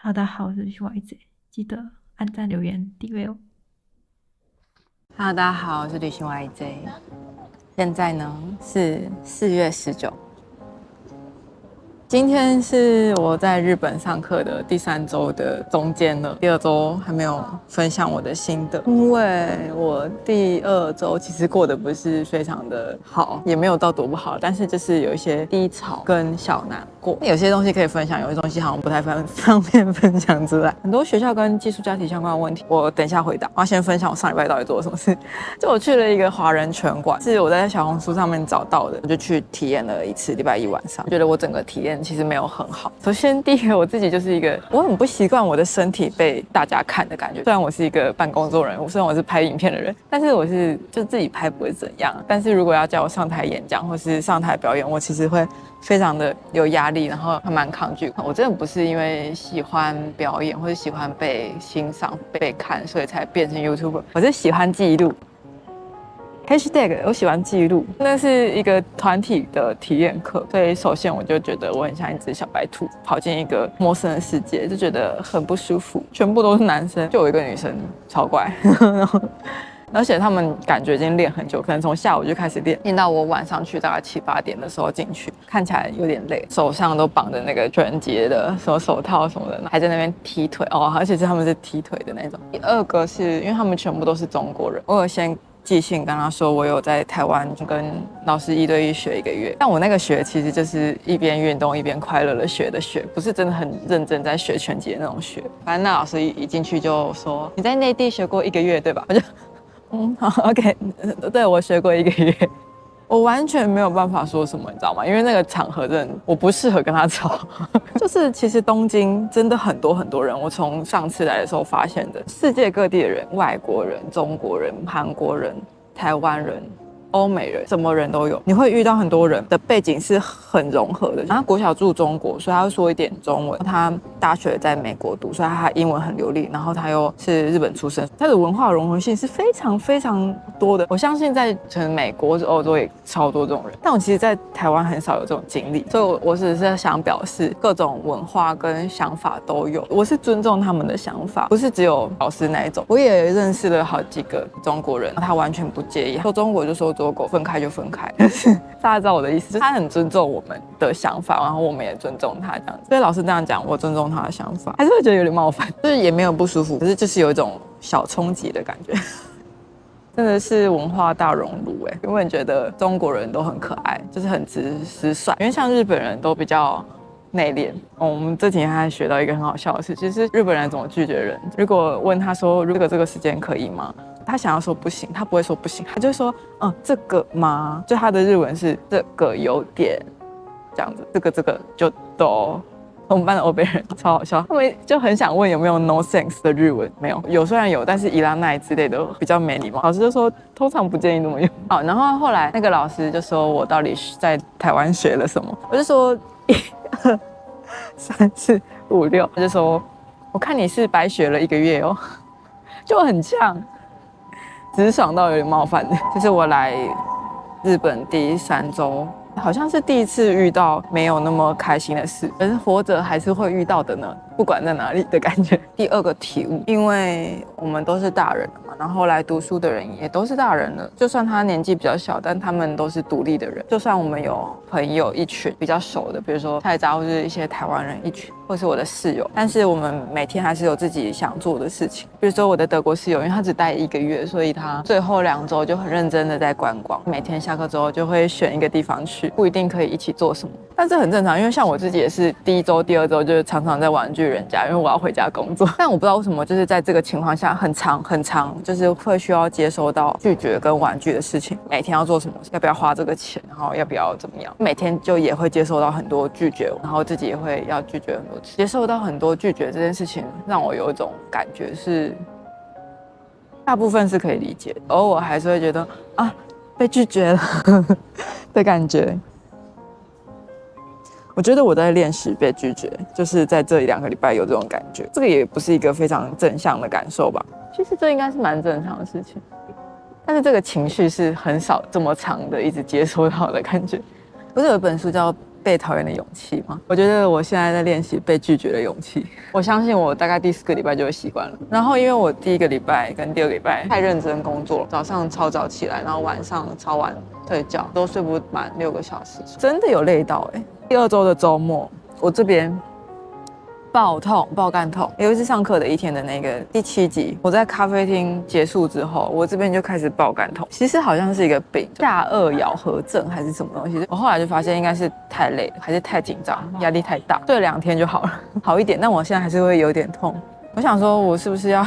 好，大家好，我是徐怀贼，记得按赞、留言、订阅哦。Hello，大家好，我是旅行 YJ。现在呢是4月19，今天是我在日本上课的第3周的中间了，第2周还没有分享我的心得，因为我第2周其实过得不是非常的好，也没有到多不好，但是就是有一些低潮跟小难过，有些东西可以分享，有些东西好像不太方便分享出来。很多学校跟寄宿家庭相关的问题，我等一下回答。我要先分享我上礼拜到底做了什么事。就我去了一个华人拳馆，是我在小红书上面找到的，我就去体验了一次，礼拜1晚上，觉得我整个体验其实没有很好。首先第一个，我自己就是一个我很不习惯我的身体被大家看的感觉。虽然我是一个半工作人，虽然我是拍影片的人，但是我是就自己拍不会怎样。但是如果要叫我上台演讲或是上台表演，我其实会非常的有压力，然后还蛮抗拒。我真的不是因为喜欢表演或者喜欢被欣赏、被看，所以才变成 YouTuber。我是喜欢记录。#我喜欢记录，那是一个团体的体验课，所以首先我就觉得我很像一只小白兔，跑进一个陌生的世界，就觉得很不舒服。全部都是男生，就我一个女生，超怪。然后而且他们感觉已经练很久，可能从下午就开始练到我晚上去大概7、8点的时候进去，看起来有点累，手上都绑着那个拳结的什么手套什么的，还在那边踢腿哦，而且是他们是踢腿的那种。第二个是因为他们全部都是中国人，我有先寄信跟他说我有在台湾跟老师1对1学1个月，但我那个学其实就是一边运动一边快乐的学的学，不是真的很认真在学拳击的那种学。反正那老师一进去就说你在内地学过1个月对吧？我就好 OK， 对，我学过1个月。我完全没有办法说什么，你知道吗？因为那个场合真的我不适合跟他吵。就是其实东京真的很多人，我从上次来的时候发现的，世界各地的人，外国人、中国人、韩国人、台湾人、欧美人，什么人都有。你会遇到很多人的背景是很融合的。然后国小住中国，所以他会说一点中文。他大学在美国读，所以他英文很流利。然后他又是日本出生，他的文化融合性是非常多的。我相信在可能美国或者欧洲也超多这种人，但我其实在台湾很少有这种经历，所以我只是想表示各种文化跟想法都有。我是尊重他们的想法，不是只有老师那一种。我也认识了好几个中国人，他完全不介意，说中国就说中国，分开就分开。大家知道我的意思，就是他很尊重我们的想法，然后我们也尊重他这样子。所以老师这样讲，我尊重他的想法，还是会觉得有点冒犯，就是也没有不舒服，可是就是有一种小冲击的感觉。真的是文化大熔炉因为你觉得中国人都很可爱，就是很直率，因为像日本人都比较内敛。我们这几天还学到一个很好笑的事，就是日本人怎么拒绝人。如果问他说如果这个时间可以吗，他想要说不行，他不会说不行，他就会说这个吗？就他的日文是这个有点这样子，这个就都。我们班的欧北人超好笑，他们就很想问有没有 no sense 的日文，没有，有虽然有，但是伊拉奈之类的比较没礼貌。老师就说通常不建议这么用。然后后来那个老师就说我到底在台湾学了什么，我就说1、2、3、4、5、6，他就说我看你是白学了1个月哦，就很像，直爽到有点冒犯的。就是我来日本第3周。好像是第一次遇到没有那么开心的事，可是活着还是会遇到的呢，不管在哪里的感觉。第2个体悟，因为我们都是大人了嘛，然后来读书的人也都是大人了，就算他年纪比较小，但他们都是独立的人。就算我们有朋友一群比较熟的，比如说菜渣或是一些台湾人一群，或是我的室友，但是我们每天还是有自己想做的事情。比如说我的德国室友，因为他只待1个月，所以他最后2周就很认真的在观光，每天下课之后就会选一个地方去，不一定可以一起做什么，但这很正常，因为像我自己也是第1周、第2周就是常常在婉拒人家，因为我要回家工作。但我不知道为什么，就是在这个情况下很长，就是会需要接收到拒绝跟婉拒的事情。每天要做什么，要不要花这个钱，然后要不要怎么样，每天就也会接收到很多拒绝，然后自己也会要拒绝很多次。接受到很多拒绝这件事情，让我有一种感觉是，大部分是可以理解，偶尔还是会觉得被拒绝了的感觉。我觉得我在练习被拒绝，就是在这1、2个礼拜有这种感觉。这个也不是一个非常正向的感受吧？其实这应该是蛮正常的事情，但是这个情绪是很少这么长的一直接收到的感觉。不是有一本书叫被讨厌的勇气吗？我觉得我现在在练习被拒绝的勇气。我相信我大概第4个礼拜就会习惯了。然后因为我第1个礼拜跟第2个礼拜太认真工作了，早上超早起来，然后晚上超晚睡觉，都睡不满6个小时，真的有累到第2周的周末，我这边爆痛，爆干痛。有一次上课的一天的那个第7集，我在咖啡厅结束之后，我这边就开始爆干痛。其实好像是一个病，下颚咬合症还是什么东西。我后来就发现应该是太累了，还是太紧张，压力太大。睡2天就好了，好一点。但我现在还是会有点痛。我想说，我是不是要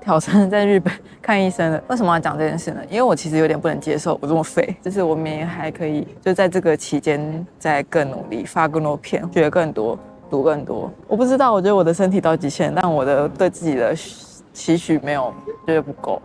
挑战在日本看医生了？为什么要讲这件事呢？因为我其实有点不能接受我这么废，就是我明年还可以就在这个期间再更努力，发更多片，学更多。读更多，我不知道，我觉得我的身体到极限，但我的对自己的期许没有，觉得不够，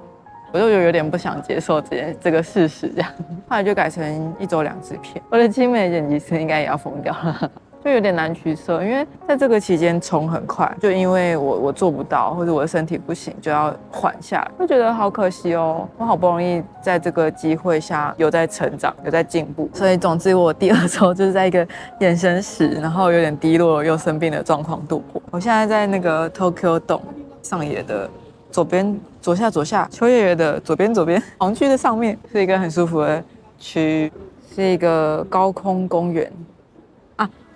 我就有点不想接受这个事实，这样，后来就改成1周2支片。我的青梅剪辑师应该也要疯掉了。就有点难取舍，因为在这个期间冲很快，就因为我做不到，或者我的身体不行，就要缓下来，就觉得好可惜哦。我好不容易在这个机会下有在成长，有在进步，所以总之我第2周就是在一个眼神死，然后有点低落又生病的状况度过。我现在在那个 Tokyo Dome 上野的左下，秋叶原的左边，黄区的上面是一个很舒服的区域，是一个高空公园。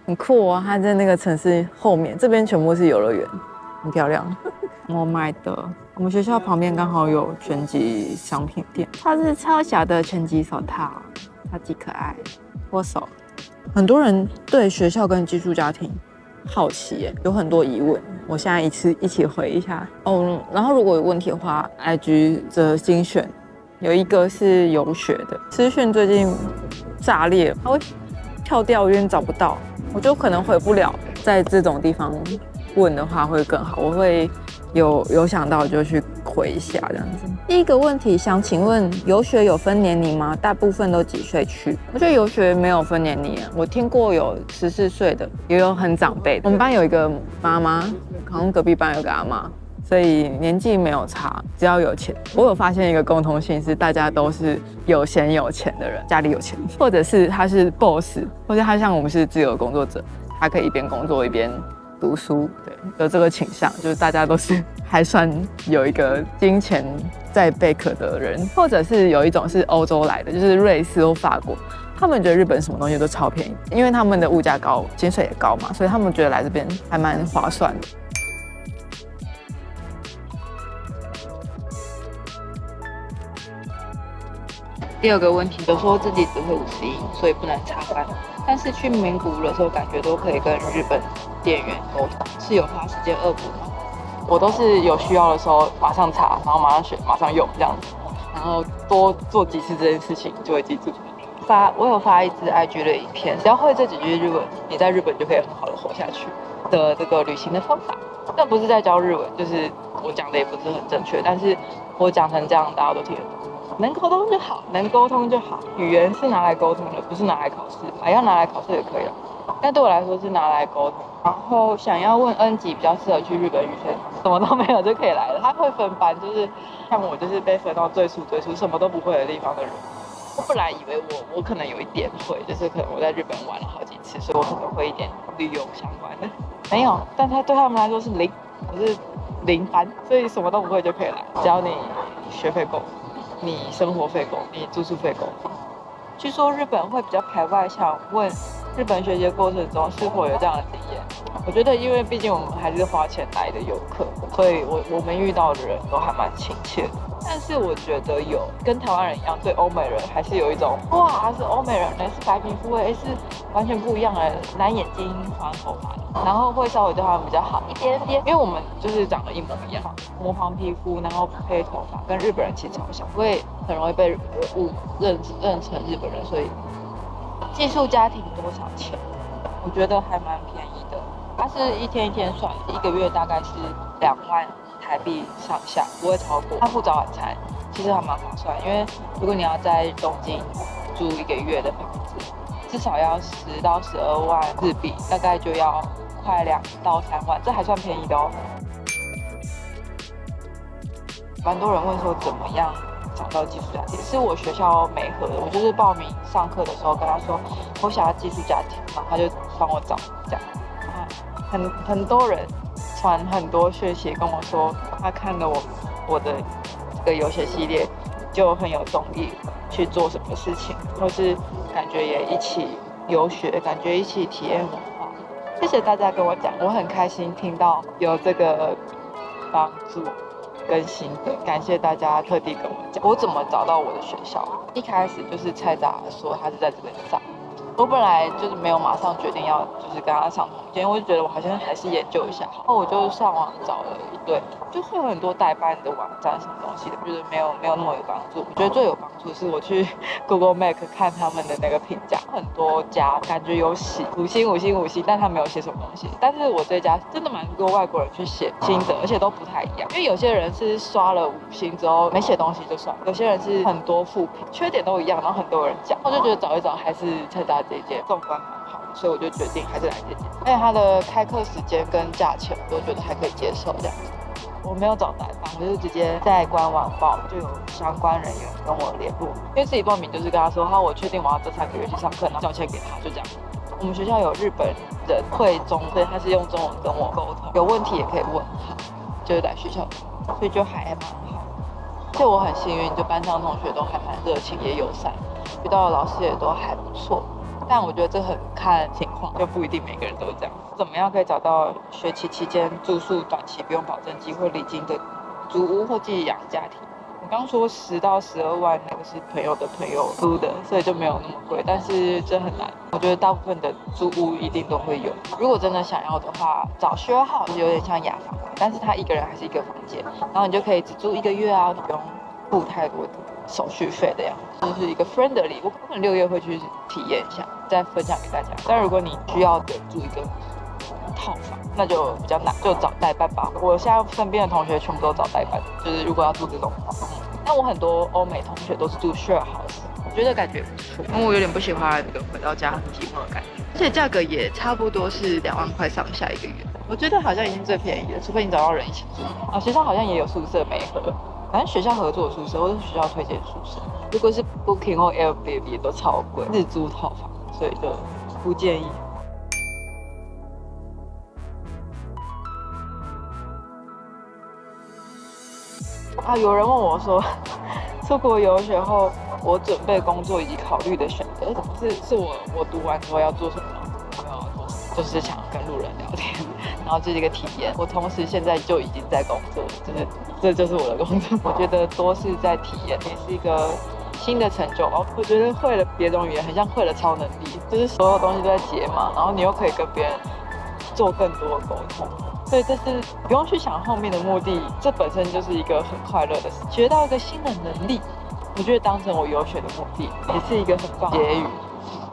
很酷哦，它在那个城市后面，这边全部是游乐园，很漂亮。我买的，我们学校旁边刚好有拳击商品店，它是超小的拳击手套，超级可爱，握手。很多人对学校跟寄宿家庭好奇耶，有很多疑问，我现在一起回一下哦。然后如果有问题的话 ，IG 的精选有一个是游学的，资讯最近炸裂，它会跳掉，有点找不到。我就可能回不了，在这种地方问的话会更好。我会有想到就去回一下这样子。第一个问题想请问，游学有分年龄吗？大部分都几岁去？我觉得游学没有分年龄，我听过有14岁的，也有很长辈的。我们班有一个妈妈，好像隔壁班有个阿嬷。所以年纪没有差，只要有钱。我有发现一个共同性是，大家都是有闲有钱的人，家里有钱，或者是他是 boss， 或者他像我们是自由工作者，他可以一边工作一边读书，对，有这个倾向，就是大家都是还算有一个金钱在贝壳的人，或者是有一种是欧洲来的，就是瑞士或法国。他们觉得日本什么东西都超便宜，因为他们的物价高，薪水也高嘛，所以他们觉得来这边还蛮划算的。第2个问题，有说自己只会51，所以不能插班，但是去名古屋的时候，感觉都可以跟日本店员沟通，是有花时间恶补吗？我都是有需要的时候马上查，然后马上学，马上用这样子，然后多做几次这件事情就会记住。我有发一支 IG 的影片，只要会这几句日文，你在日本就可以很好的活下去的这个旅行的方法。但不是在教日文，就是我讲的也不是很正确，但是我讲成这样大家都听得懂。能沟通就好，能沟通就好。语言是拿来沟通的，不是拿来考试。要拿来考试也可以了，但对我来说是拿来沟通。然后想要问 N 级比较适合去日本语学堂，什么都没有就可以来了。他会分班，就是像我就是被分到最初什么都不会的地方的人。我本来以为我可能有一点会，就是可能我在日本玩了好几次，所以我可能会一点旅游相关的。没有，但他对他们来说是0，我是0班，所以什么都不会就可以来，只要你学费够。你生活费够，你住宿费够。据说日本会比较排外，想问日本学习过程中是否有这样的经验？我觉得，因为毕竟我们还是花钱来的游客，所以我们遇到的人都还蛮亲切的。但是我觉得有跟台湾人一样，对欧美人还是有一种哇，是欧美人呢，是白皮肤是完全不一样的蓝眼睛、黄头发的，然后会稍微对他们比较好一点点，因为我们就是长得一模一样，磨黄皮肤，然后黑头发，跟日本人其实超像，会很容易被认成日本人，所以寄宿家庭多少钱？我觉得还蛮便宜的，它是一天一天算，1个月大概是2万台币上下，不会超过。它附早晚餐，其实还蛮划算，因为如果你要在东京租1个月的房子，至少要10到12万日币，大概就要快2到3万，这还算便宜的哦。蛮多人问说怎么样找到寄宿家庭，是我学校媒合的。我就是报名上课的时候跟他说我想要寄宿家庭，然后他就帮我找这样。很多人传很多讯息跟我说，他看了我的这个游学系列，就很有动力去做什么事情，或是感觉也一起游学，感觉一起体验文化。谢谢大家跟我讲，我很开心听到有这个帮助跟心得，感谢大家特地跟我讲。我怎么找到我的学校？一开始就是蔡杂说他是在这边上。我本来就是没有马上决定要就是跟他上同间，我就觉得我好像还是研究一下，然后我就上网找了一堆，就会有很多代办的网站什么东西的，我觉得没有那么有帮助。我觉得最有帮助的是我去 Google Map 看他们的那个评价，很多家感觉有写5星5星5星，但他没有写什么东西。但是我这家真的蛮多外国人去写心得，而且都不太一样，因为有些人是刷了5星之后没写东西就算，有些人是很多负评，缺点都一样，然后很多人讲，我就觉得找一找还是蔡杂这一间纵观蛮好的，所以我就决定还是来这间。而且它的开课时间跟价钱我都觉得还可以接受这样子。我没有找代办，我就直接在官网报，就有相关人员跟我联络。因为自己报名就是跟他说，我确定我要这3个月去上课，然后交钱给他，就这样。我们学校有日本人会中，所以他是用中文跟我沟通，有问题也可以问他，就是来学校，所以就还蛮好。而且我很幸运，就班上同学都还蛮热情也友善，遇到的老师也都还不错。但我觉得这很看情况，就不一定每个人都这样。怎么样可以找到学期期间住宿短期不用保证金会礼金的租屋或寄养家庭？我刚说10到12万，那个是朋友的朋友租的，所以就没有那么贵，但是这很难。我觉得大部分的租屋一定都会有。如果真的想要的话，找 share house 有点像雅房，但是他一个人还是一个房间，然后你就可以只住1个月啊，你不用付太多的手续费的样子，就是一个 friendly。我可能6月会去体验一下，再分享给大家。但如果你需要的住一个套房，那就比较难，就找代办吧。我现在身边的同学全部都找代办，就是如果要住这种但我很多欧美同学都是住 share house， 我觉得感觉也不错，因为我有点不喜欢那个回到家很寂寞的感觉，而且价格也差不多是2万块上下1个月，我觉得好像已经最便宜了，除非你找到人一起住。学校好像也有宿舍媒合，反正学校合作的宿舍或者学校推荐宿舍，如果是 Booking 或 Airbnb 都超贵，日租套房，所以就不建议。有人问我说，出国游学后，我准备工作以及考虑的选择是我读完之后要做什么？没有要做什么，就是想跟路人聊天，然后这是一个体验。我同时现在就已经在工作，这就是我的工作。我觉得多是在体验，也是一个新的成就。我觉得会了别种语言，很像会了超能力，就是所有东西都在解码，然后你又可以跟别人做更多的沟通。所以这是不用去想后面的目的，这本身就是一个很快乐的事，学到一个新的能力，我觉得当成我游学的目的，也是一个很棒的结语。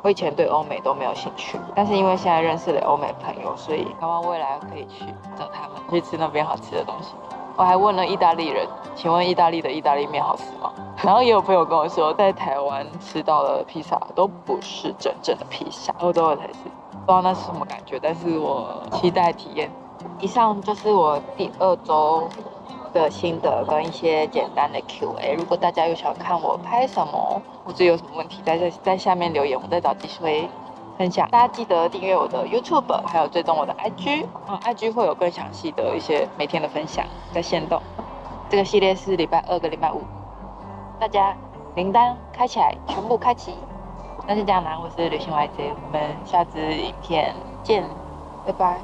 我以前对欧美都没有兴趣，但是因为现在认识了欧美朋友，所以希望未来可以去找他们，去吃那边好吃的东西。我还问了意大利人，请问意大利的意大利面好吃吗？然后也有朋友跟我说，在台湾吃到的披萨都不是真正的披萨，欧洲的才是，不知道那是什么感觉，但是我期待体验。以上就是我第2周的心得跟一些简单的 Q&A。如果大家有想看我拍什么，或者有什么问题，在下面留言，我再找机会分享。大家记得订阅我的 YouTube， 还有追踪我的 IG，IG 会有更详细的一些每天的分享在限动。这个系列是礼拜2跟礼拜5，大家铃铛开起来，全部开启。那就这样啦，我是旅行 YJ， 我们下支影片见，拜拜。